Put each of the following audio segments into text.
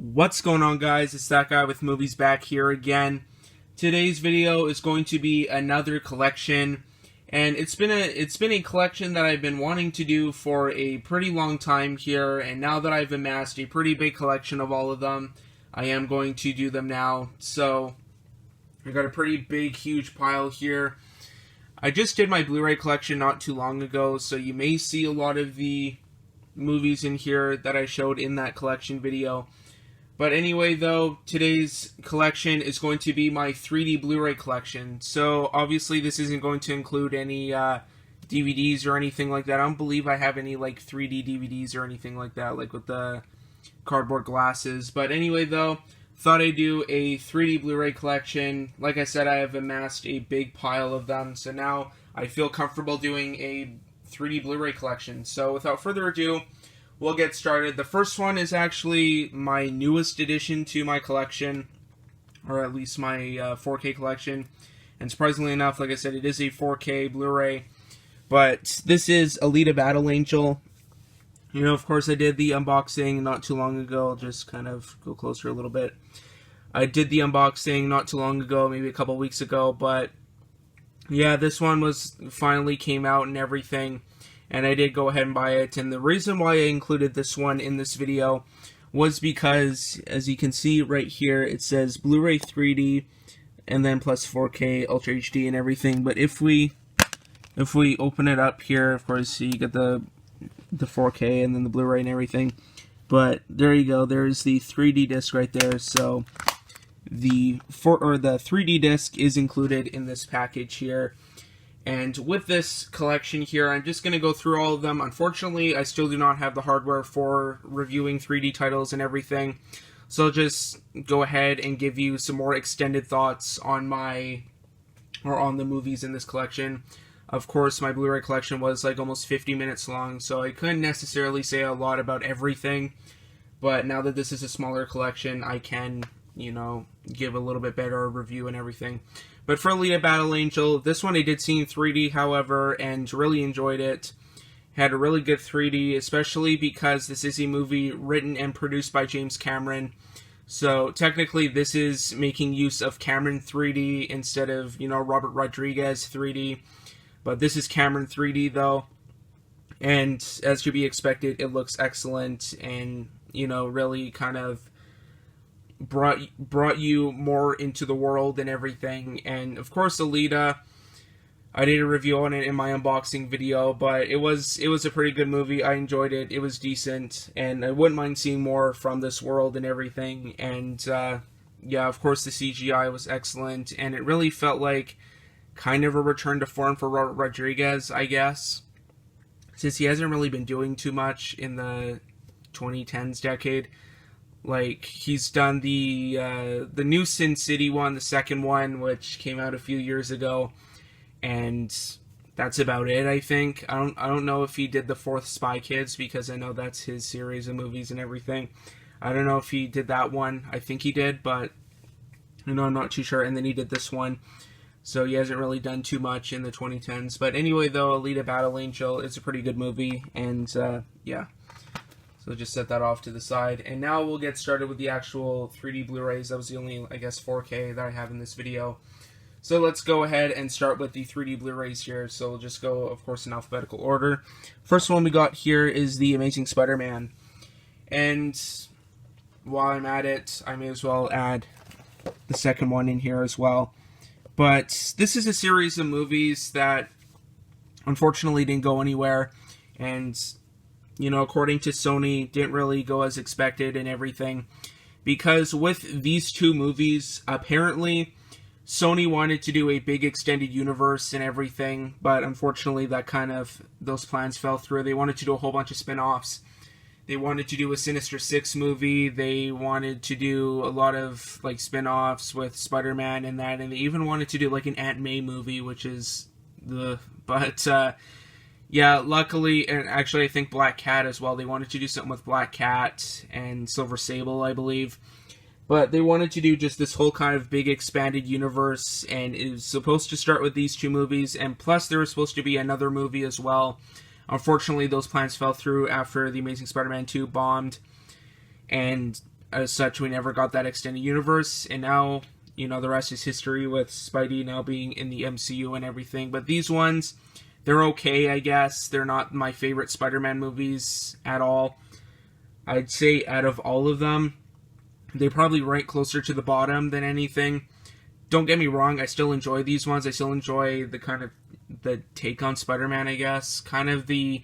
What's going on, guys? It's that guy with movies back here again. Today's video is going to be another collection, and it's been a collection that I've been wanting to do for a pretty long time here, and now that I've amassed a pretty big collection of all of them, I am going to do them now. So I got a pretty big, huge pile here. I just did my Blu-ray collection not too long ago, so you may see a lot of the movies in here that I showed in that collection video. But anyway, though, today's collection is going to be my 3D Blu-ray collection. So, obviously, this isn't going to include any DVDs or anything like that. I don't believe I have any, 3D DVDs or anything like that, with the cardboard glasses. But anyway, though, thought I'd do a 3D Blu-ray collection. Like I said, I have amassed a big pile of them. So now I feel comfortable doing a 3D Blu-ray collection. So, without further ado, we'll get started. The first one is actually my newest addition to my collection, or at least my 4K collection. And surprisingly enough, like I said, it is a 4K Blu-ray. But this is Alita Battle Angel. You know, of course, I did the unboxing not too long ago. I'll just kind of go closer a little bit. I did the unboxing not too long ago, maybe a couple weeks ago. But yeah, this one finally came out and everything. And I did go ahead and buy it, and the reason why I included this one in this video was because, as you can see right here, it says Blu-ray 3D, and then plus 4K, Ultra HD, and everything. But if we open it up here, of course, you get the 4K and then the Blu-ray and everything. But there you go, there's the 3D disc right there. So the 3D disc is included in this package here. And with this collection here, I'm just going to go through all of them. Unfortunately, I still do not have the hardware for reviewing 3D titles and everything. So I'll just go ahead and give you some more extended thoughts on on the movies in this collection. Of course, my Blu-ray collection was almost 50 minutes long, so I couldn't necessarily say a lot about everything. But now that this is a smaller collection, I can, give a little bit better review and everything. But for Alita Battle Angel, this one I did see in 3D, however, and really enjoyed it. Had a really good 3D, especially because this is a movie written and produced by James Cameron. So technically, this is making use of Cameron 3D instead of, Robert Rodriguez 3D. But this is Cameron 3D, though. And as to be expected, it looks excellent and, really kind of brought you more into the world and everything. And of course, Alita, I did a review on it in my unboxing video, but it was a pretty good movie. I enjoyed it. It was decent, and I wouldn't mind seeing more from this world and everything. And yeah, of course, the CGI was excellent, and it really felt like kind of a return to form for Robert Rodriguez, I guess, since he hasn't really been doing too much in the 2010s decade. He's done the new Sin City one, the second one, which came out a few years ago, and that's about it, I think. I don't know if he did the fourth Spy Kids, because I know that's his series of movies and everything. I don't know if he did that one. I think he did, but I'm not too sure. And then he did this one, so he hasn't really done too much in the 2010s. But anyway, though, Alita Battle Angel is a pretty good movie, and yeah. So just set that off to the side. And now we'll get started with the actual 3D Blu-rays. That was the only, 4K that I have in this video. So let's go ahead and start with the 3D Blu-rays here. So we'll just go, of course, in alphabetical order. First one we got here is The Amazing Spider-Man. And while I'm at it, I may as well add the second one in here as well. But this is a series of movies that unfortunately didn't go anywhere. And according to Sony, didn't really go as expected and everything. Because with these two movies, apparently, Sony wanted to do a big extended universe and everything, but unfortunately those plans fell through. They wanted to do a whole bunch of spin-offs. They wanted to do a Sinister Six movie. They wanted to do a lot of spin-offs with Spider-Man and that, and they even wanted to do an AntMan movie, which is yeah, luckily, and actually I think Black Cat as well. They wanted to do something with Black Cat and Silver Sable, I believe. But they wanted to do just this whole kind of big expanded universe, and it was supposed to start with these two movies, and plus there was supposed to be another movie as well. Unfortunately, those plans fell through after The Amazing Spider-Man 2 bombed, and as such, we never got that extended universe, and now, you know, the rest is history with Spidey now being in the MCU and everything. But these ones, they're okay, I guess. They're not my favorite Spider-Man movies at all. I'd say out of all of them, they probably rank closer to the bottom than anything. Don't get me wrong, I still enjoy these ones. I still enjoy the take on Spider-Man, I guess. Kind of the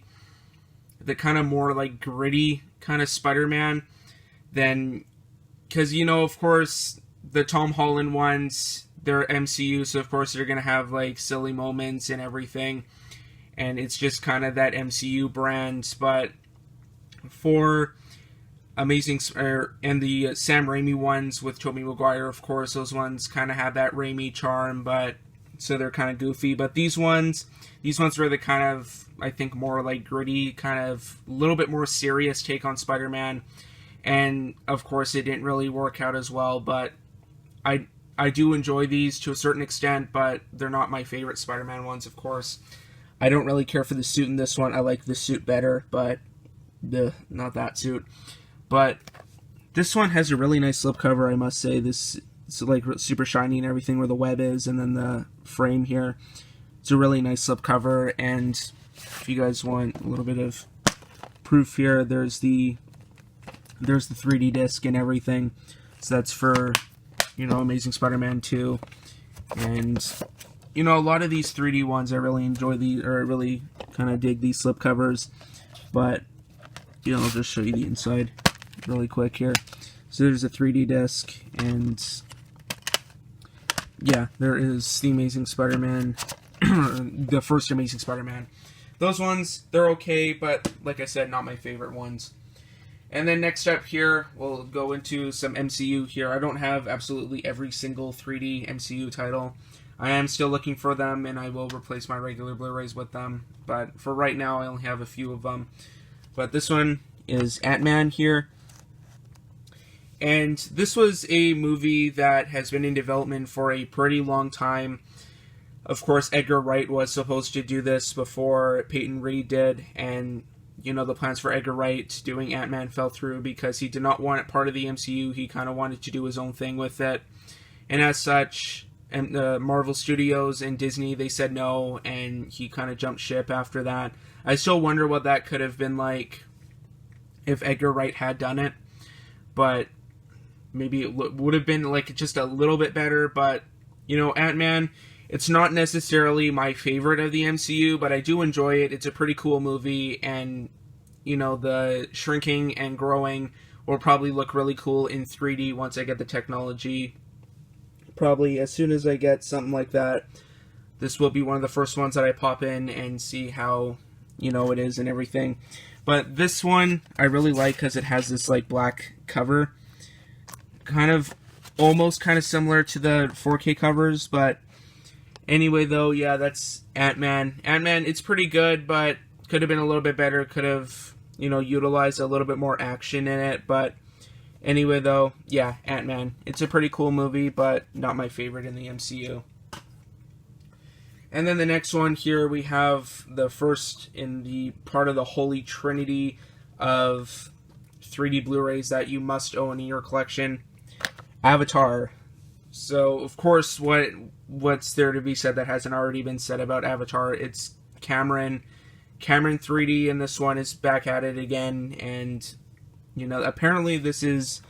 kind of more like gritty kind of Spider-Man than, because, you know, of course, the Tom Holland ones, they're MCU, so of course they're going to have like silly moments and everything. And it's just kind of that MCU brand. But for Amazing, and the Sam Raimi ones with Tobey Maguire, of course, those ones kind of have that Raimi charm, but so they're kind of goofy. But these ones were the kind of, I think, more like gritty, kind of a little bit more serious take on Spider-Man. And of course, it didn't really work out as well. But I do enjoy these to a certain extent, but they're not my favorite Spider-Man ones. Of course, I don't really care for the suit in this one. I like this suit better, but not that suit. But this one has a really nice slipcover, I must say. It's like super shiny and everything where the web is, and then the frame here. It's a really nice slipcover, and if you guys want a little bit of proof here, there's the 3D disc and everything. So that's for, you know, Amazing Spider-Man 2. And, you know, a lot of these 3D ones, I really enjoy these, or I really kind of dig these slipcovers. But, you know, I'll just show you the inside really quick here. So there's a 3D disc, and yeah, there is the Amazing Spider-Man, the first Amazing Spider-Man. Those ones, they're okay, but like I said, not my favorite ones. And then next up here, we'll go into some MCU here. I don't have absolutely every single 3D MCU title. I am still looking for them, and I will replace my regular Blu-rays with them. But for right now, I only have a few of them. But this one is AntMan here. And this was a movie that has been in development for a pretty long time. Of course, Edgar Wright was supposed to do this before Peyton Reed did, and, you know, the plans for Edgar Wright doing Ant-Man fell through because he did not want it part of the MCU. He kind of wanted to do his own thing with it. And as such, and Marvel Studios and Disney, they said no, and he kind of jumped ship after that. I still wonder what that could have been like if Edgar Wright had done it. But maybe it would have been like just a little bit better. But, you know, Ant-Man, it's not necessarily my favorite of the MCU, but I do enjoy it. It's a pretty cool movie, and, you know, the shrinking and growing will probably look really cool in 3D once I get the technology. Probably as soon as I get something like that, this will be one of the first ones that I pop in and see how, you know, it is and everything. But this one I really like because it has this like black cover. Kind of, almost kind of similar to the 4K covers, but anyway though, yeah, that's Ant-Man. Ant-Man, it's pretty good, but could have been a little bit better. Could have, you know, utilized a little bit more action in it, but anyway though, yeah, Ant-Man. It's a pretty cool movie, but not my favorite in the MCU. And then the next one here, we have the first in the part of the Holy Trinity of 3D Blu-rays that you must own in your collection. Avatar. So, of course, what's there to be said that hasn't already been said about Avatar? It's Cameron 3D, and this one is back at it again, and, you know, apparently this is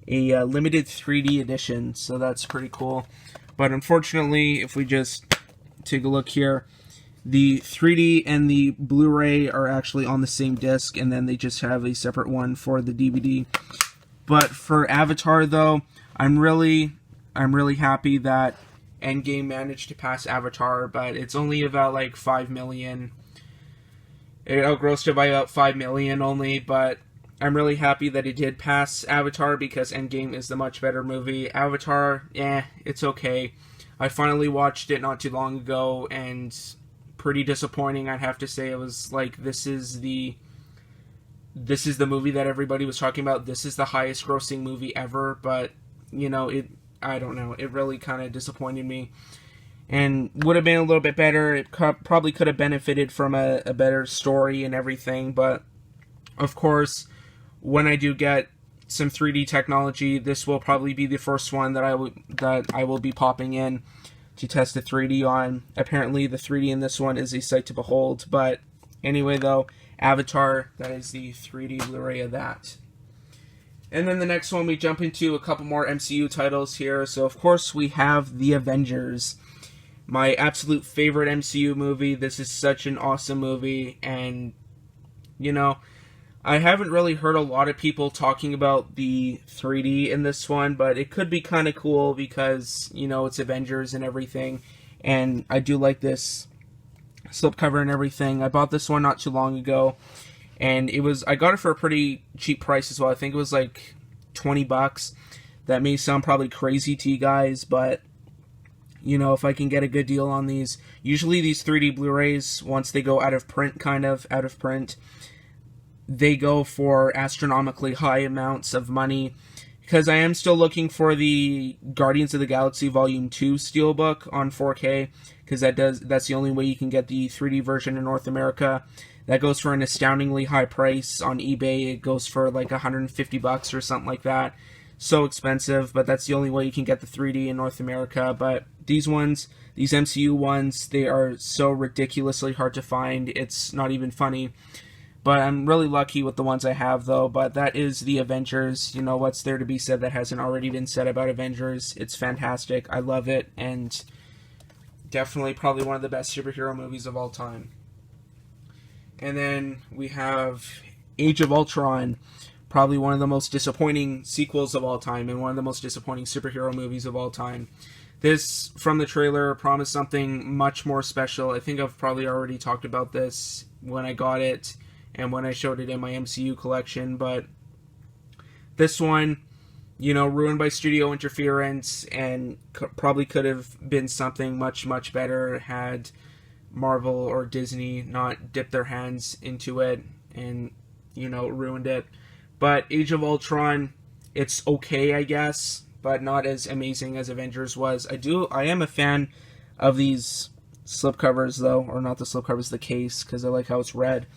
a limited 3D edition, so that's pretty cool. But unfortunately, if we just take a look here, the 3D and the Blu-ray are actually on the same disc, and then they just have a separate one for the DVD. But for Avatar, though, I'm really happy that Endgame managed to pass Avatar, but it's only about like 5 million. It outgrossed it by about 5 million only, but I'm really happy that it did pass Avatar because Endgame is the much better movie. Avatar, it's okay. I finally watched it not too long ago, and pretty disappointing, I'd have to say. It was like, this is the movie that everybody was talking about. This is the highest grossing movie ever, but, you know, I don't know. It really kind of disappointed me. And would have been a little bit better. It probably could have benefited from a better story and everything. But, of course, when I do get some 3D technology. This will probably be the first one that I will be popping in to test the 3D on. Apparently the 3D in this one is a sight to behold, but anyway though, Avatar, that is the 3D Blu-ray of that. And then the next one, we jump into a couple more MCU titles here. So of course we have The Avengers, my absolute favorite MCU movie. This is such an awesome movie, and you know, I haven't really heard a lot of people talking about the 3D in this one, but it could be kind of cool because, you know, it's Avengers and everything, and I do like this slipcover and everything. I bought this one not too long ago, and I got it for a pretty cheap price as well. I think it was like $20. That may sound probably crazy to you guys, but you know, if I can get a good deal on these, usually these 3D Blu-rays, once they go out of print, they go for astronomically high amounts of money, because I am still looking for the Guardians of the Galaxy Volume 2 Steelbook on 4K, because that's the only way you can get the 3D version in North America. That goes for an astoundingly high price on eBay. It goes for like $150 or something like that. So expensive, but that's the only way you can get the 3D in North America. But these ones, these MCU ones, they are so ridiculously hard to find. It's not even funny. But I'm really lucky with the ones I have, though. But that is The Avengers. You know, what's there to be said that hasn't already been said about Avengers? It's fantastic. I love it. And definitely probably one of the best superhero movies of all time. And then we have Age of Ultron. Probably one of the most disappointing sequels of all time. And one of the most disappointing superhero movies of all time. This, from the trailer, promised something much more special. I think I've probably already talked about this when I got it and when I showed it in my MCU collection, but this one, you know, ruined by studio interference, and probably could have been something much, much better had Marvel or Disney not dipped their hands into it and, you know, ruined it. But Age of Ultron, it's okay, I guess, but not as amazing as Avengers was. I am a fan of these slipcovers, though, or not the slipcovers, the case, because I like how it's red.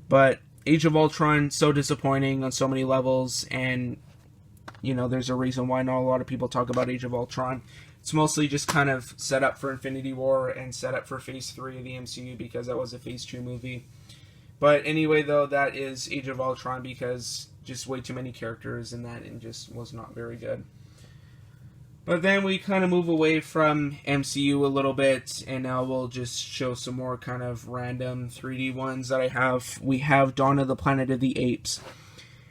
But Age of Ultron, so disappointing on so many levels, and, you know, there's a reason why not a lot of people talk about Age of Ultron. It's mostly just kind of set up for Infinity War and set up for Phase 3 of the MCU, because that was a Phase 2 movie. But anyway, though, that is Age of Ultron, because just way too many characters in that, and just was not very good. But then we kind of move away from MCU a little bit, and now we'll just show some more kind of random 3D ones that I have. We have Dawn of the Planet of the Apes.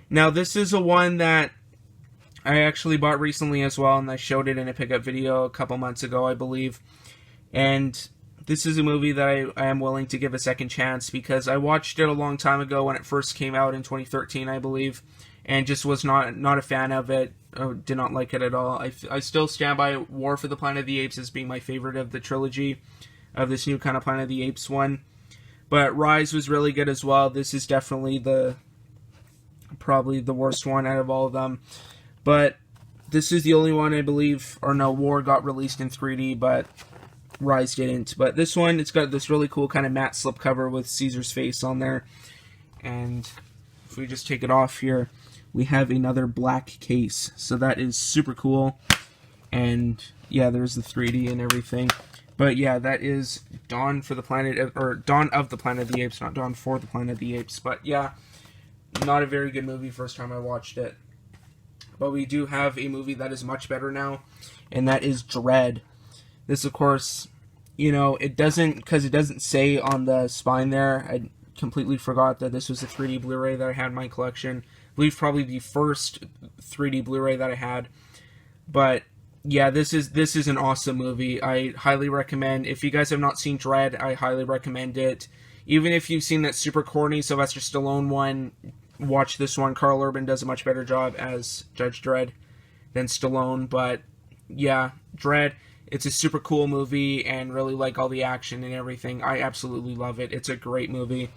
Now, this is a one that I actually bought recently as well, and I showed it in a pickup video a couple months ago, I believe. And this is a movie that I am willing to give a second chance, because I watched it a long time ago when it first came out in 2013, I believe, and just was not a fan of it. Did not like it at all. I still stand by War for the Planet of the Apes as being my favorite of the trilogy of this new kind of Planet of the Apes one. But Rise was really good as well. This is definitely probably the worst one out of all of them. But this is the only one, I believe, or no, War got released in 3D, but Rise didn't. But this one, it's got this really cool kind of matte slipcover with Caesar's face on there. And if we just take it off here, we have another black case. So that is super cool. And yeah, there's the 3D and everything. But yeah, that is Dawn of the Planet of the Apes, not Dawn for the Planet of the Apes. But yeah, not a very good movie first time I watched it. But we do have a movie that is much better now, and that is Dread. This, of course, you know, because it doesn't say on the spine there. I completely forgot that this was a 3D Blu-ray that I had in my collection. I believe probably the first 3D Blu-ray that I had. But yeah, this is an awesome movie. I highly recommend. If you guys have not seen Dread, I highly recommend it. Even if you've seen that super corny Sylvester Stallone one, watch this one. Carl Urban does a much better job as Judge Dredd than Stallone. But yeah, Dread, it's a super cool movie, and really like all the action and everything. I absolutely love it. It's a great movie.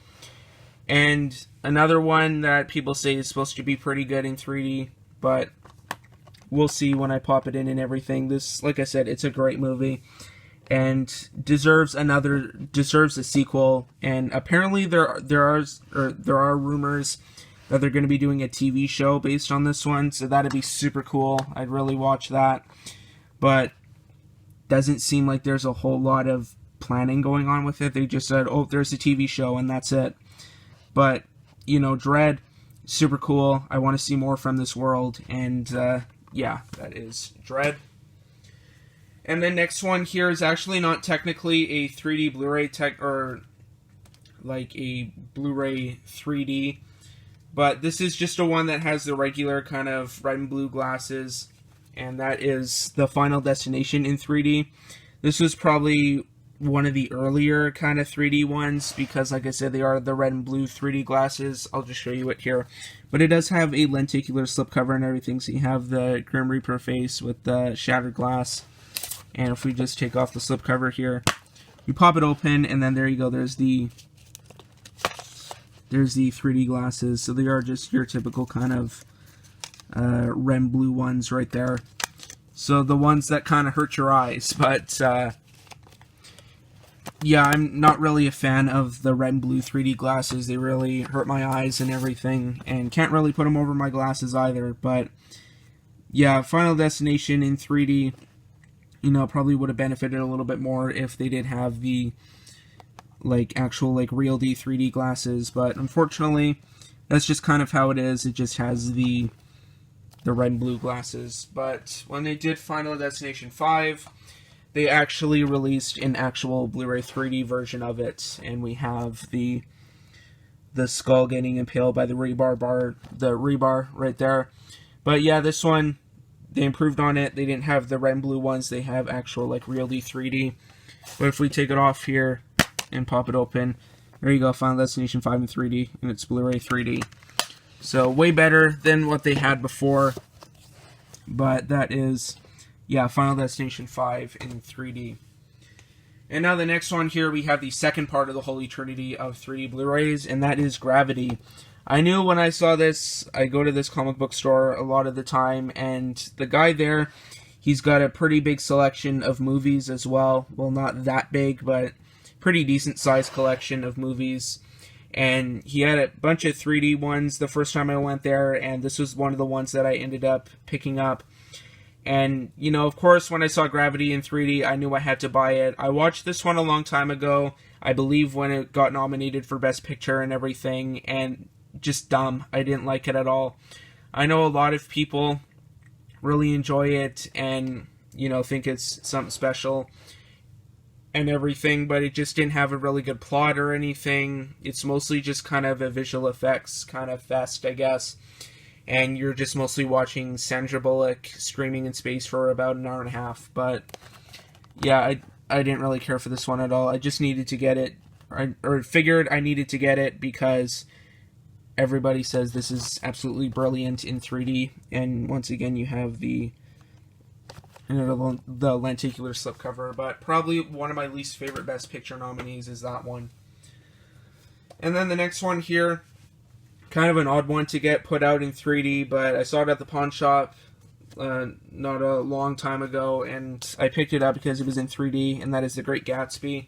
And another one that people say is supposed to be pretty good in 3D, but we'll see when I pop it in and everything. This, like I said, it's a great movie and deserves a sequel. And apparently there are rumors that they're going to be doing a TV show based on this one, so that'd be super cool. I'd really watch that. But doesn't seem like there's a whole lot of planning going on with it. They just said, oh, there's a TV show, and that's it. But, you know, Dredd, super cool. I want to see more from this world, and yeah, that is Dredd. And the next one here is actually not technically a 3D Blu-ray or like a Blu-ray 3D, but this is just a one that has the regular kind of red and blue glasses, and that is the Final Destination in 3D. This was probably one of the earlier kind of 3D ones, because like I said, they are the red and blue 3D glasses. I'll just show you it here. But it does have a lenticular slipcover and everything, so you have the Grim Reaper face with the shattered glass. And if we just take off the slipcover here, you pop it open, and then there you go, there's the 3D glasses. So they are just your typical kind of red and blue ones right there. So the ones that kind of hurt your eyes, but yeah, I'm not really a fan of the red and blue 3D glasses. They really hurt my eyes and everything, and can't really put them over my glasses either. But yeah, Final Destination in 3D, you know, probably would have benefited a little bit more if they did have the like actual like real 3D glasses. But unfortunately, that's just kind of how it is. It just has the red and blue glasses. But when they did Final Destination 5, they actually released an actual Blu-ray 3D version of it, and we have the skull getting impaled by the rebar right there. But yeah, this one, they improved on it. They didn't have the red and blue ones. They have actual like real 3D. But if we take it off here and pop it open, there you go, Final Destination 5 in 3D, and it's Blu-ray 3D. So way better than what they had before. But that is, yeah, Final Destination 5 in 3D. And now the next one here, we have the second part of the Holy Trinity of 3D Blu-rays, and that is Gravity. I knew when I saw this, I go to this comic book store a lot of the time, and the guy there, he's got a pretty big selection of movies as well. Well, not that big, but pretty decent sized collection of movies. And he had a bunch of 3D ones the first time I went there, and this was one of the ones that I ended up picking up. And, you know, of course, when I saw Gravity in 3D, I knew I had to buy it. I watched this one a long time ago, I believe when it got nominated for Best Picture and everything, and just dumb. I didn't like it at all. I know a lot of people really enjoy it and, you know, think it's something special and everything, but it just didn't have a really good plot or anything. It's mostly just kind of a visual effects kind of fest, I guess. And you're just mostly watching Sandra Bullock screaming in space for about an hour and a half. But yeah, I didn't really care for this one at all. I just needed to get it, or figured I needed to get it because everybody says this is absolutely brilliant in 3D. And once again, you have the lenticular slipcover. But probably one of my least favorite Best Picture nominees is that one. And then the next one here, kind of an odd one to get put out in 3D, but I saw it at the pawn shop not a long time ago, and I picked it up because it was in 3D, and that is The Great Gatsby.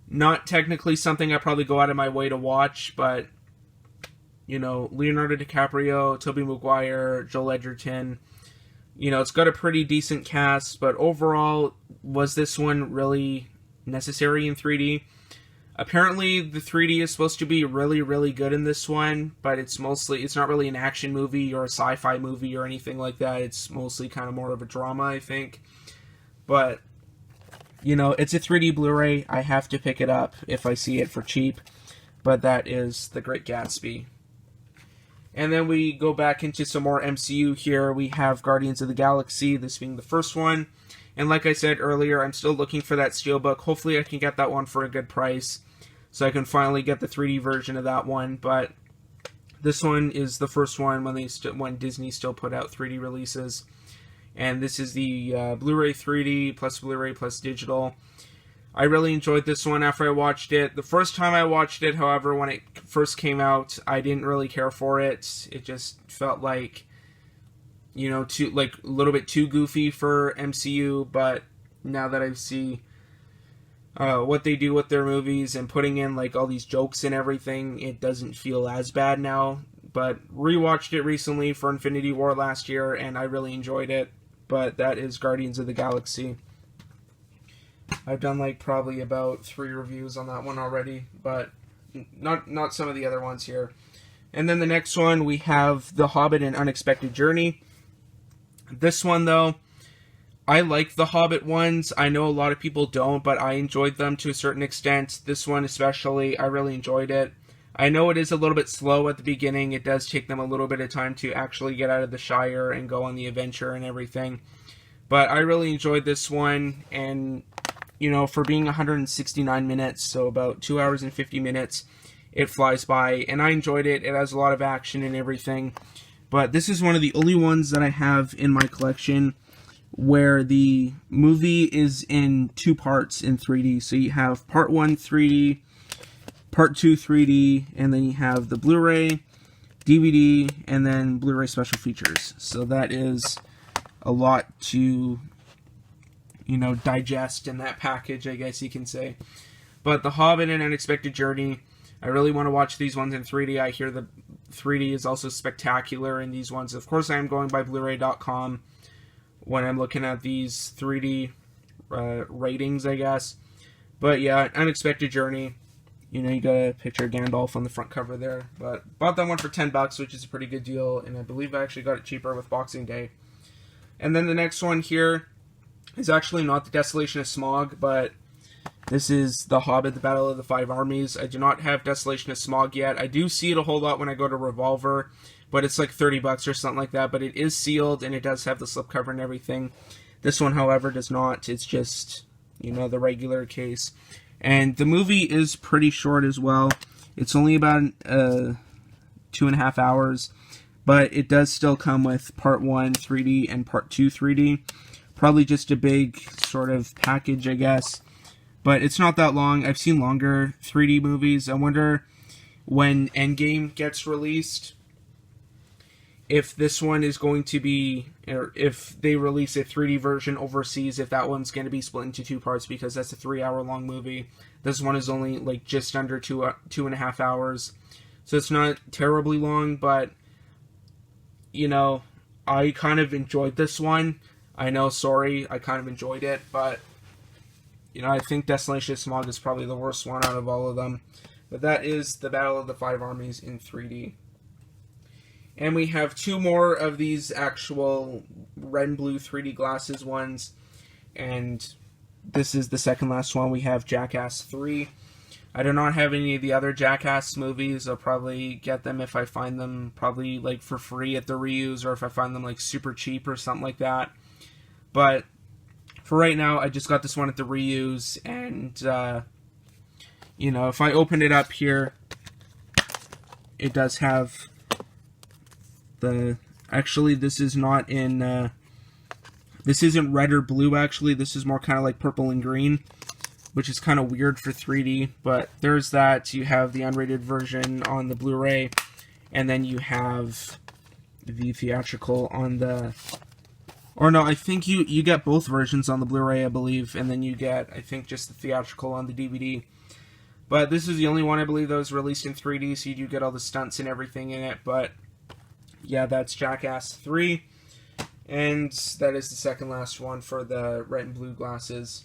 Not technically something I probably go out of my way to watch, but, you know, Leonardo DiCaprio, Tobey Maguire, Joel Edgerton, you know, it's got a pretty decent cast, but overall, was this one really necessary in 3D? Apparently, the 3D is supposed to be really, really good in this one, but it's not really an action movie or a sci-fi movie or anything like that. It's mostly kind of more of a drama, I think. But, you know, it's a 3D Blu-ray. I have to pick it up if I see it for cheap. But that is The Great Gatsby. And then we go back into some more MCU here. We have Guardians of the Galaxy, this being the first one. And like I said earlier, I'm still looking for that steelbook. Hopefully I can get that one for a good price, so I can finally get the 3D version of that one. But this one is the first one when Disney still put out 3D releases. And this is the Blu-ray 3D plus Blu-ray plus digital. I really enjoyed this one after I watched it. The first time I watched it, however, when it first came out, I didn't really care for it. It just felt like, you know, a little bit too goofy for MCU. But now that I see what they do with their movies and putting in like all these jokes and everything, it doesn't feel as bad now but rewatched it recently for Infinity War last year, and I really enjoyed it. But that is Guardians of the Galaxy. I've done like probably about 3 reviews on that one already, but not some of the other ones here. And then the next one, we have The Hobbit and Unexpected Journey. This one, though, I like the Hobbit ones. I know a lot of people don't, but I enjoyed them to a certain extent. This one especially, I really enjoyed it. I know it is a little bit slow at the beginning. It does take them a little bit of time to actually get out of the Shire and go on the adventure and everything. But I really enjoyed this one, and, you know, for being 169 minutes, so about 2 hours and 50 minutes, it flies by, and I enjoyed it. It has a lot of action and everything. But this is one of the only ones that I have in my collection where the movie is in 2 parts in 3D. So you have part 1 3D, part 2 3D, and then you have the Blu-ray, DVD, and then Blu-ray special features. So that is a lot to, you know, digest in that package, I guess you can say. But The Hobbit and Unexpected Journey, I really want to watch these ones in 3D. I hear the 3D is also spectacular in these ones. Of course, I am going by Blu-ray.com when I'm looking at these 3D ratings, I guess. But yeah, Unexpected Journey. You know, you got a picture of Gandalf on the front cover there. But bought that one for $10, which is a pretty good deal. And I believe I actually got it cheaper with Boxing Day. And then the next one here is actually not the Desolation of Smaug, but this is The Hobbit, The Battle of the Five Armies. I do not have Desolation of Smaug yet. I do see it a whole lot when I go to Revolver, but it's like $30 or something like that. But it is sealed, and it does have the slipcover and everything. This one, however, does not. It's just, you know, the regular case. And the movie is pretty short as well. It's only about 2.5 hours, but it does still come with Part 1 3D and Part 2 3D. Probably just a big sort of package, I guess. But it's not that long. I've seen longer 3D movies. I wonder when Endgame gets released, if this one is going to be, or if they release a 3D version overseas, if that one's going to be split into 2 parts, because that's a 3-hour long movie. This one is only like just under 2.5 hours. So it's not terribly long, but, you know, I kind of enjoyed this one. I know, sorry, I kind of enjoyed it, but, you know, I think Desolation of Smaug is probably the worst one out of all of them. But that is The Battle of the Five Armies in 3D. And we have 2 more of these actual red and blue 3D glasses ones. And this is the second last one. We have Jackass 3. I do not have any of the other Jackass movies. I'll probably get them if I find them, probably like for free at the reuse, or if I find them like super cheap or something like that. But for right now, I just got this one at the reuse, and, you know, if I open it up here, it does have the, actually, this is not in, this isn't red or blue, actually, this is more kind of like purple and green, which is kind of weird for 3D, but there's that. You have the unrated version on the Blu-ray, and then you have the theatrical on the, or no, I think you get both versions on the Blu-ray, I believe, and then you get, I think, just the theatrical on the DVD. But this is the only one, I believe, that was released in 3D, so you do get all the stunts and everything in it. But yeah, that's Jackass 3, and that is the second last one for the red and blue glasses.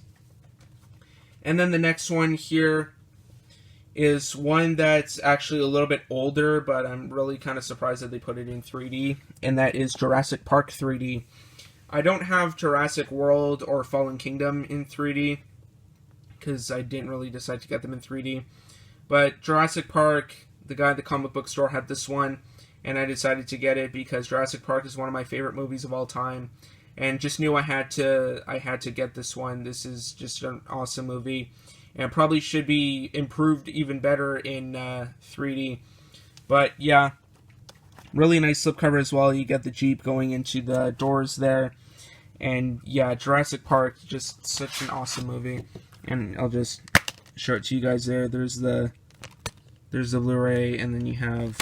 And then the next one here is one that's actually a little bit older, but I'm really kind of surprised that they put it in 3D, and that is Jurassic Park 3D. I don't have Jurassic World or Fallen Kingdom in 3D, because I didn't really decide to get them in 3D. But Jurassic Park, the guy at the comic book store had this one, and I decided to get it because Jurassic Park is one of my favorite movies of all time, and just knew I had to get this one. This is just an awesome movie, and probably should be improved even better in 3D. But yeah, really nice slipcover as well. You get the Jeep going into the doors there. And yeah, Jurassic Park, just such an awesome movie. And I'll just show it to you guys there. There's the Blu-ray, and then you have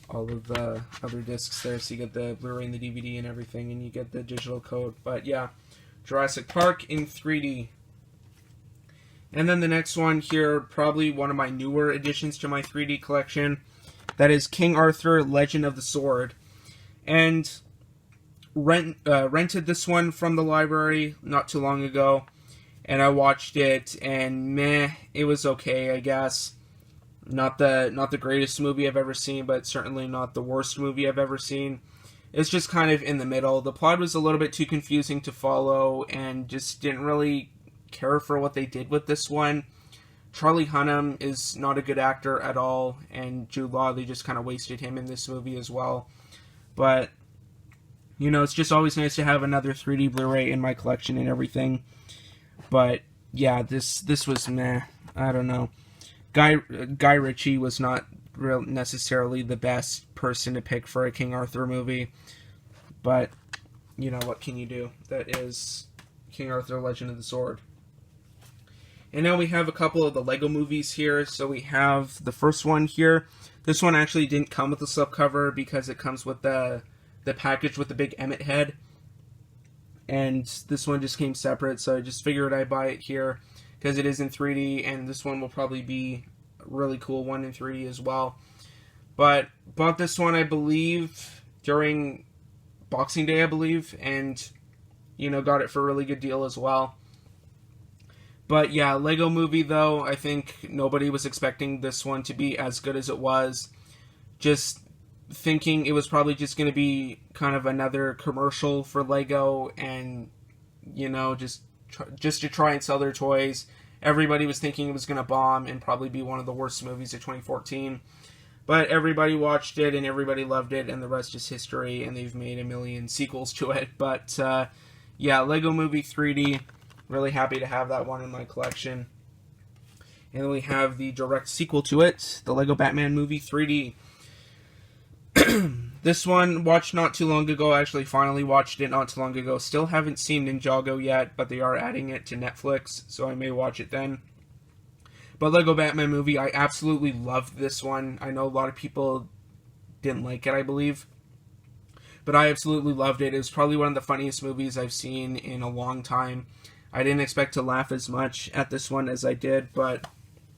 all of the other discs there. So you get the Blu-ray and the DVD and everything, and you get the digital code. But yeah, Jurassic Park in 3D. And then the next one here, probably one of my newer additions to my 3D collection. That is King Arthur, Legend of the Sword. And rented this one from the library not too long ago. And I watched it, and meh, it was okay, I guess. Not the greatest movie I've ever seen, but certainly not the worst movie I've ever seen. It's just kind of in the middle. The plot was a little bit too confusing to follow, and just didn't really care for what they did with this one. Charlie Hunnam is not a good actor at all, and Jude Law, they just kind of wasted him in this movie as well. But, you know, it's just always nice to have another 3D Blu-ray in my collection and everything. But, yeah, this was meh. I don't know. Guy Ritchie was not necessarily the best person to pick for a King Arthur movie. But, you know, what can you do? That is King Arthur, Legend of the Sword. And now we have a couple of the Lego movies here. So we have the first one here. This one actually didn't come with the slipcover because it comes with the package with the big Emmett head. And this one just came separate, so I just figured I'd buy it here because it is in 3D, and this one will probably be a really cool one in 3D as well. But bought this one, I believe, during Boxing Day, I believe, and, you know, got it for a really good deal as well. But yeah, Lego movie though, I think nobody was expecting this one to be as good as it was. Just thinking it was probably just going to be kind of another commercial for Lego, and, you know, just to try and sell their toys. Everybody was thinking it was going to bomb and probably be one of the worst movies of 2014. But everybody watched it and everybody loved it, and the rest is history, and they've made a million sequels to it. But yeah, Lego Movie 3D. Really happy to have that one in my collection. And then we have the direct sequel to it, the Lego Batman Movie 3D. This one, watched not too long ago. I actually finally watched it not too long ago. Still haven't seen Ninjago yet, but they are adding it to Netflix, so I may watch it then. But Lego Batman Movie, I absolutely loved this one. I know a lot of people didn't like it, I believe. But I absolutely loved it. It was probably one of the funniest movies I've seen in a long time. I didn't expect to laugh as much at this one as I did, but,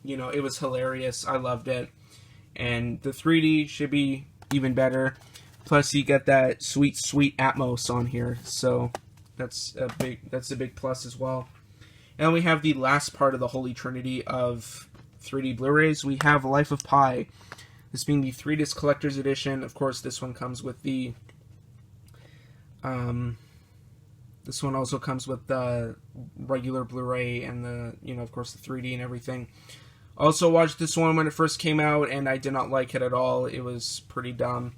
you know, it was hilarious. I loved it. And the 3D should be even better. Plus, you get that sweet, sweet Atmos on here. So, that's a big plus as well. And we have the last part of the Holy Trinity of 3D Blu-rays. We have Life of Pi. This being the 3-disc collector's edition. Of course, this one comes with the... This one also comes with the regular Blu-ray and the, you know, of course, the 3D and everything. Also watched this one when it first came out, and I did not like it at all. It was pretty dumb.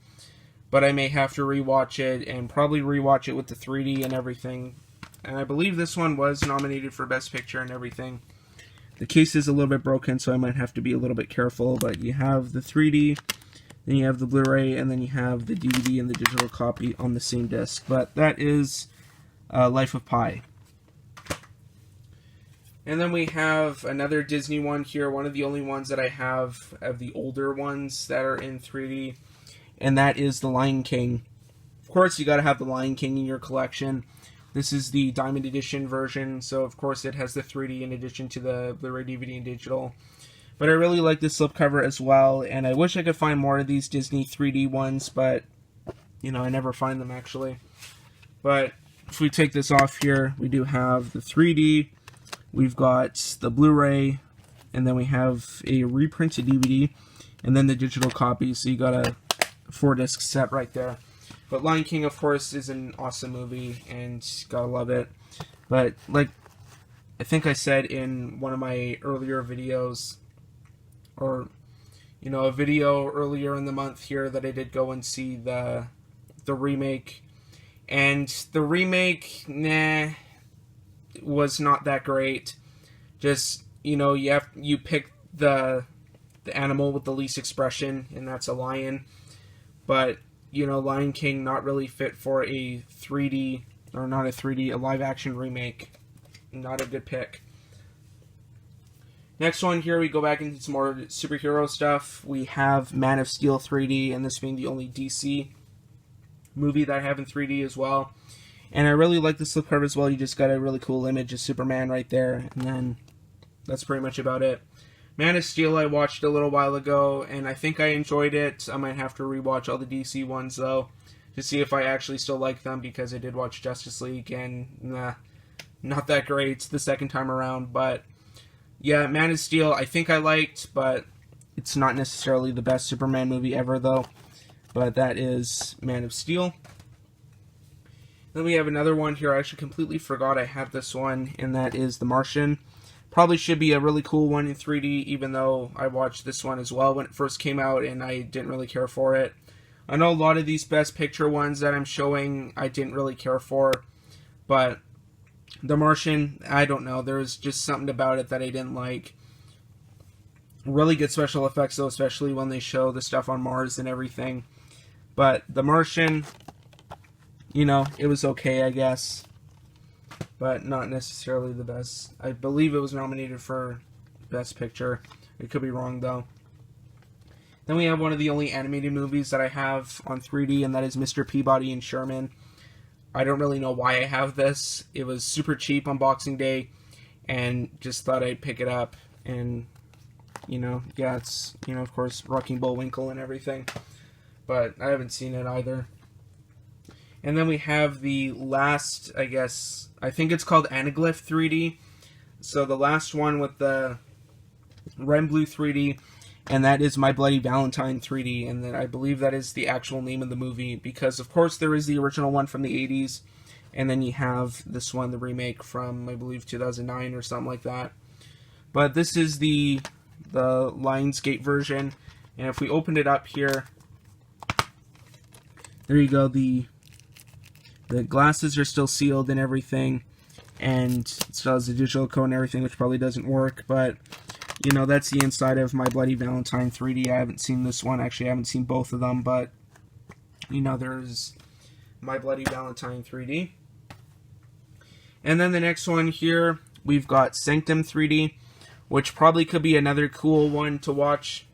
But I may have to rewatch it, and probably rewatch it with the 3D and everything. And I believe this one was nominated for Best Picture and everything. The case is a little bit broken, so I might have to be a little bit careful. But you have the 3D, then you have the Blu-ray, and then you have the DVD and the digital copy on the same disc. But that is... Life of Pi. And then we have another Disney one here, one of the only ones that I have of the older ones that are in 3D, and that is The Lion King. Of course, you gotta have The Lion King in your collection. This is the Diamond Edition version, so of course it has the 3D in addition to the Blu-ray, DVD, and digital. But I really like this slipcover as well, and I wish I could find more of these Disney 3D ones, but, you know, I never find them actually. But if we take this off here, we do have the 3D, we've got the Blu-ray, and then we have a reprinted DVD, and then the digital copy, so you got a 4-disc set right there. But Lion King, of course, is an awesome movie, and gotta love it. But, like, I think I said in one of my earlier videos, or, you know, a video earlier in the month here, that I did go and see the remake. And the remake, was not that great. Just, you know, you pick the animal with the least expression, and that's a lion. But, you know, Lion King not really fit for a 3D, or not a 3D, a live-action remake. Not a good pick. Next one here, we go back into some more superhero stuff. We have Man of Steel 3D, and this being the only DC movie that I have in 3D as well. And I really like the slipcover as well. You just got a really cool image of Superman right there, and then that's pretty much about it. Man of Steel I watched a little while ago, and I think I enjoyed it. I might have to rewatch all the DC ones, though, to see if I actually still like them, because I did watch Justice League, and not that great the second time around. But yeah, Man of Steel I think I liked, but it's not necessarily the best Superman movie ever, though. But that is Man of Steel. Then we have another one here. I actually completely forgot I had this one, and that is The Martian. Probably should be a really cool one in 3D, even though I watched this one as well when it first came out, and I didn't really care for it. I know a lot of these Best Picture ones that I'm showing I didn't really care for, but The Martian, I don't know. There's just something about it that I didn't like. Really good special effects, though, especially when they show the stuff on Mars and everything. But The Martian, you know, it was okay, I guess, but not necessarily the best. I believe it was nominated for Best Picture. It could be wrong, though. Then we have one of the only animated movies that I have on 3D, and that is Mr. Peabody and Sherman. I don't really know why I have this. It was super cheap on Boxing Day, and just thought I'd pick it up. And, you know, yeah, it's, you know, of course, Rocking Bullwinkle and everything. But I haven't seen it either. And then we have the last, I guess, I think it's called Anaglyph 3D. So the last one with the red and blue 3D, and that is My Bloody Valentine 3D. And then I believe that is the actual name of the movie, because of course there is the original one from the 80s, and then you have this one, the remake from, I believe, 2009 or something like that. But this is the Lionsgate version, and if we open it up here, there you go, the glasses are still sealed and everything, and it still has the digital code and everything, which probably doesn't work, but, you know, that's the inside of My Bloody Valentine 3D. I haven't seen this one, actually, I haven't seen both of them, but, you know, there's My Bloody Valentine 3D. And then the next one here, we've got Sanctum 3D, which probably could be another cool one to watch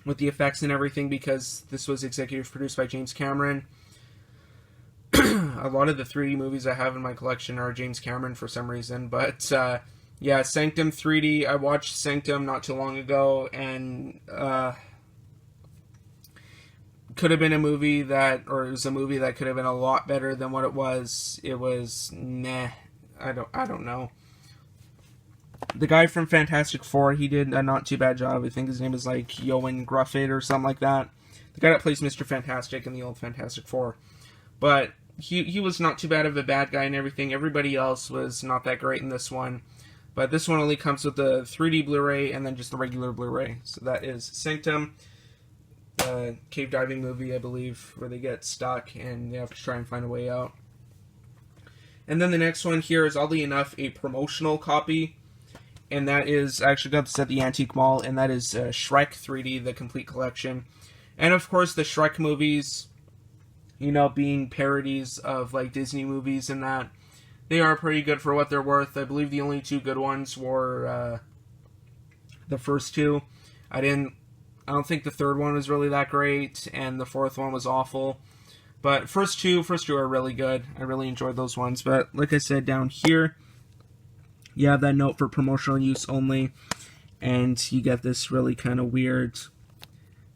with the effects and everything, because this was executive produced by James Cameron. A lot of the 3D movies I have in my collection are James Cameron for some reason, but yeah, Sanctum 3D, I watched Sanctum not too long ago, and could have been a movie that, or it was a movie that could have been a lot better than what it was. It was, meh, I don't know. The guy from Fantastic Four, he did a not too bad job. I think his name is like Ioan Gruffudd or something like that. The guy that plays Mr. Fantastic in the old Fantastic Four. But he was not too bad of a bad guy and everything. Everybody else was not that great in this one. But this one only comes with the 3D Blu-ray and then just the regular Blu-ray. So that is Sanctum, the cave diving movie, I believe, where they get stuck and they have to try and find a way out. And then the next one here is, oddly enough, a promotional copy. And that is, I actually got this at the Antique Mall, and that is Shrek 3D, the complete collection. And of course, the Shrek movies, you know, being parodies of like Disney movies and that, they are pretty good for what they're worth. I believe the only two good ones were the first two. I don't think the third one was really that great, and the fourth one was awful. But first two are really good. I really enjoyed those ones. But like I said, down here, you have that note for promotional use only, and you get this really kind of weird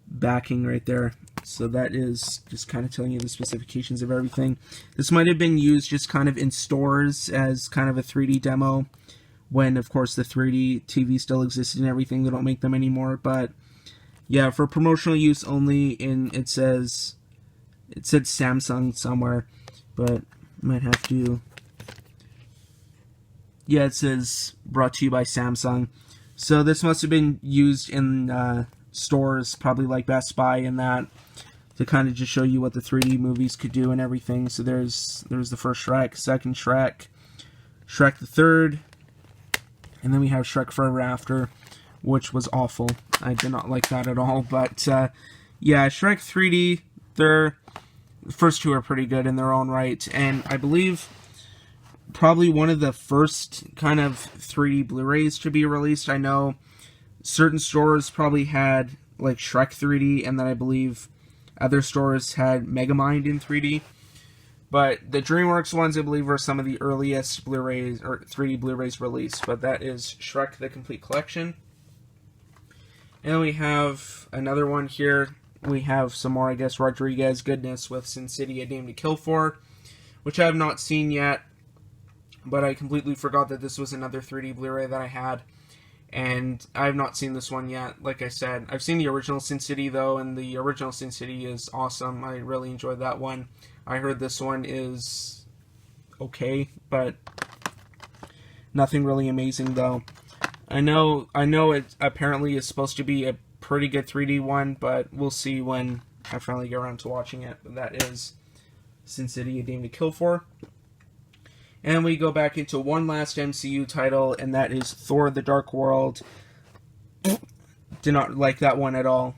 backing right there. So that is just kind of telling you the specifications of everything. This might have been used just kind of in stores as kind of a 3D demo, when of course the 3D TV still existed and everything. They don't make them anymore, but yeah, for promotional use only. It said Samsung somewhere, but might have to. Yeah, it says brought to you by Samsung. So this must have been used in stores, probably like Best Buy and that, to kind of just show you what the 3D movies could do and everything. So there's the first Shrek, second Shrek, Shrek the third, and then we have Shrek Forever After, which was awful. I did not like that at all. But yeah, Shrek 3D, the first two are pretty good in their own right, and I believe probably one of the first kind of 3D Blu-rays to be released. I know certain stores probably had like Shrek 3D, and then I believe other stores had Megamind in 3D. But the DreamWorks ones, I believe, are some of the earliest Blu-rays or 3D Blu-rays released. But that is Shrek the Complete Collection. And we have another one here. We have some more, I guess, Rodriguez goodness with Sin City: A Dame to Kill For, which I have not seen yet, but I completely forgot that this was another 3D Blu-ray that I had, and I have not seen this one yet. Like I said, I've seen the original Sin City, though, and the original Sin City is awesome. I really enjoyed that one. I heard this one is okay, but nothing really amazing, though. I know it apparently is supposed to be a pretty good 3D one, but we'll see when I finally get around to watching it. But that is Sin City: A Dame to Kill For. And we go back into one last MCU title, and that is Thor: The Dark World. Did not like that one at all.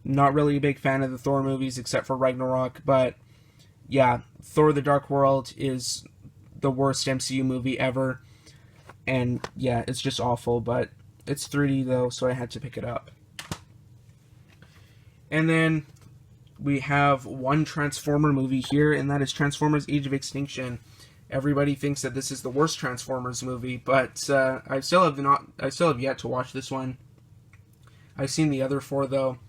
Not really a big fan of the Thor movies, except for Ragnarok, but yeah, Thor: The Dark World is the worst MCU movie ever. And yeah, it's just awful, but it's 3D though, so I had to pick it up. And then we have one Transformer movie here, and that is Transformers: Age of Extinction. Everybody thinks that this is the worst Transformers movie, but I still have yet to watch this one. I've seen the other four though.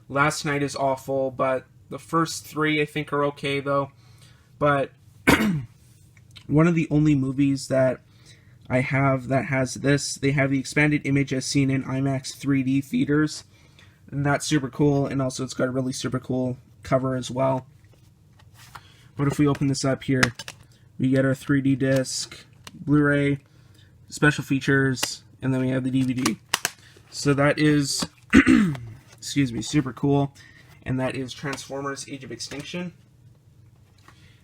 Last Night is awful, but the first three I think are okay though. But one of the only movies that I have that has this, they have the expanded image as seen in IMAX 3D theaters, and that's super cool, and also it's got a really super cool cover as well. But if we open this up here, we get our 3D disc, Blu-ray, special features, and then we have the DVD. So that is, excuse me, super cool, and that is Transformers: Age of Extinction.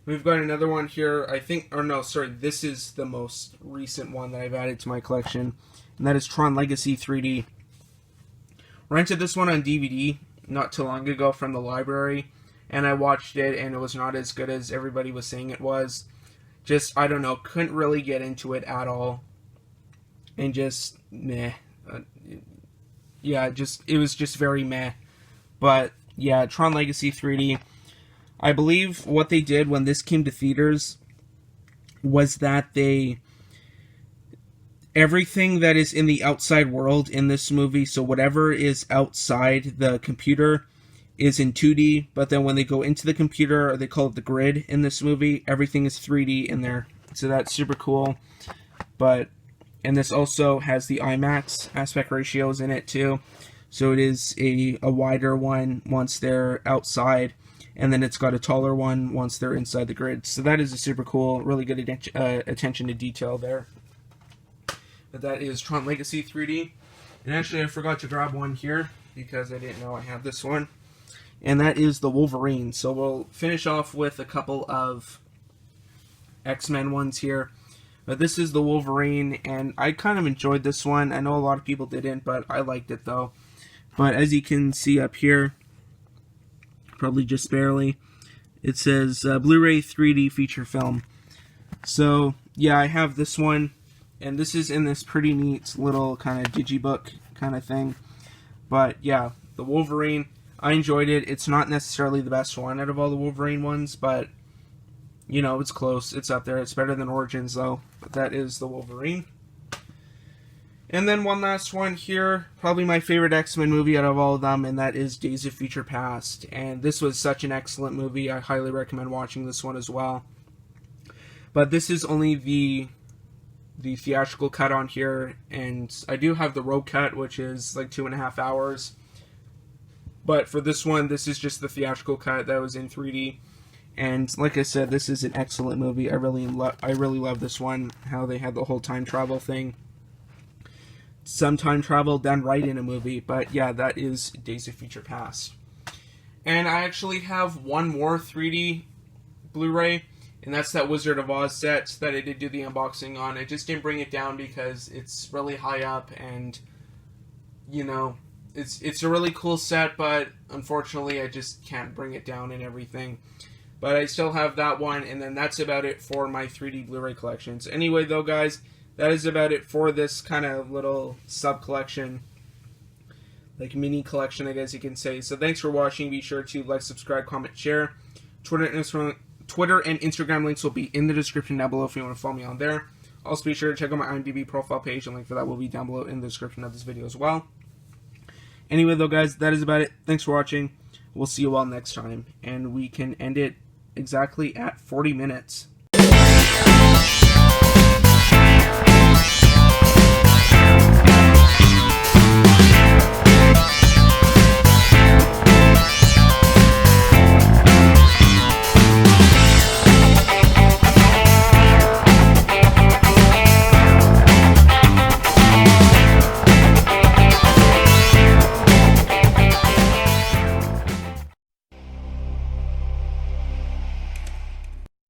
We've got another one here, I think, or no, sorry, this is the most recent one that I've added to my collection, and that is Tron Legacy 3D. Rented this one on DVD not too long ago from the library, and I watched it, and it was not as good as everybody was saying it was. Just, I don't know, couldn't really get into it at all, and just, meh. Yeah, it was just very meh. But, yeah, Tron Legacy 3D. I believe what they did when this came to theaters was that everything that is in the outside world in this movie, so whatever is outside the computer is in 2D, but then when they go into the computer, or they call it the grid in this movie, everything is 3D in there. So that's super cool. And this also has the IMAX aspect ratios in it too. So it is a wider one once they're outside, and then it's got a taller one once they're inside the grid. So that is a super cool, really good attention to detail there. But that is Tron Legacy 3D. And actually I forgot to grab one here because I didn't know I had this one. And that is the Wolverine. So we'll finish off with a couple of X-Men ones here. But this is the Wolverine, and I kind of enjoyed this one. I know a lot of people didn't, but I liked it though. But as you can see up here, probably just barely, it says Blu-ray 3D feature film. So yeah, I have this one, and this is in this pretty neat little kind of digibook kind of thing. But yeah, the Wolverine, I enjoyed it. It's not necessarily the best one out of all the Wolverine ones, but you know, it's close. It's up there. It's better than Origins though. But that is the Wolverine. And then one last one here, probably my favorite X-Men movie out of all of them, and that is Days of Future Past. And this was such an excellent movie. I highly recommend watching this one as well. But this is only the theatrical cut on here, and I do have the road cut, which is like 2.5 hours. But for this one, this is just the theatrical cut that was in 3D. And like I said, this is an excellent movie. I really love this one, how they had the whole time travel thing. Some time travel done right in a movie, but yeah, that is Days of Future Past. And I actually have one more 3D Blu-ray, and that's that Wizard of Oz set that I did do the unboxing on. I just didn't bring it down because it's really high up, and you know, it's a really cool set, but unfortunately I just can't bring it down and everything. But I still have that one, and then that's about it for my 3D Blu-ray collections. Anyway, though, guys, that is about it for this kind of little sub-collection, like mini collection, I guess you can say. So thanks for watching. Be sure to like, subscribe, comment, share. Twitter and Instagram links will be in the description down below if you want to follow me on there. Also, be sure to check out my IMDb profile page. The link for that will be down below in the description of this video as well. Anyway, though, guys, that is about it. Thanks for watching. We'll see you all next time, and we can end it exactly at 40 minutes.